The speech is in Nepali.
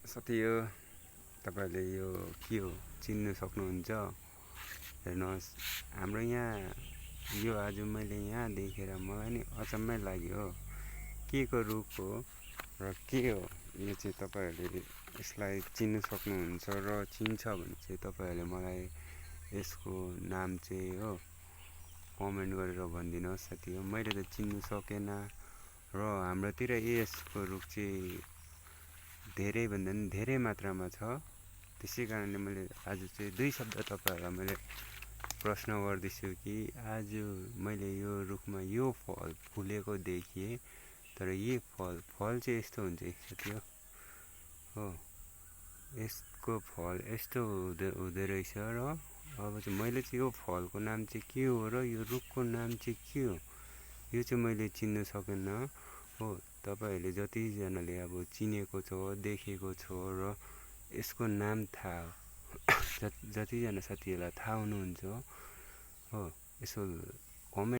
साथी यो तपाईहरुले यो के हो चिन्न सक्नुहुन्छ? हेर्नुहोस् हाम्रो यहाँ यो आज मैले यहाँ देखेर मलाई नि अचम्मै लाग्यो हो। के को रुख हो र के हो यो चाहिँ तपाईहरुले यसलाई चिन्न सक्नुहुन्छ र चिन्छ भने चाहिँ तपाईहरुले मलाई यसको नाम चाहिँ हो कमेन्ट गरेर भनिदिनुहोस् साथी हो। मैले त चिन्न सकेन र हाम्रोतिर यसको रुख चाहिँ धेरै भन्दा पनि धेरै मात्रामा छ। त्यसै कारणले मैले आज चाहिँ दुई शब्द तपाईहरुलाई मैले प्रश्न गर्दैछु कि आज मैले यो रुखमा यो फल फुलेको देखेँ तर यो फल चाहिँ यस्तो हुन्छ साथी हो। यसको फल यस्तो हुँदो रहेछ र अब चाहिँ मैले चाहिँ यो फलको नाम चाहिँ के हो र यो रुखको नाम चाहिँ के हो यो चाहिँ मैले चिन्न सकेन हो। तपाईहरुले जतिजनाले अब चिनेको छ देखेको छ र यसको नाम थाहा जतिजना साथीहरुलाई थाहा हुनुहुन्छ हो यसो कमेन्ट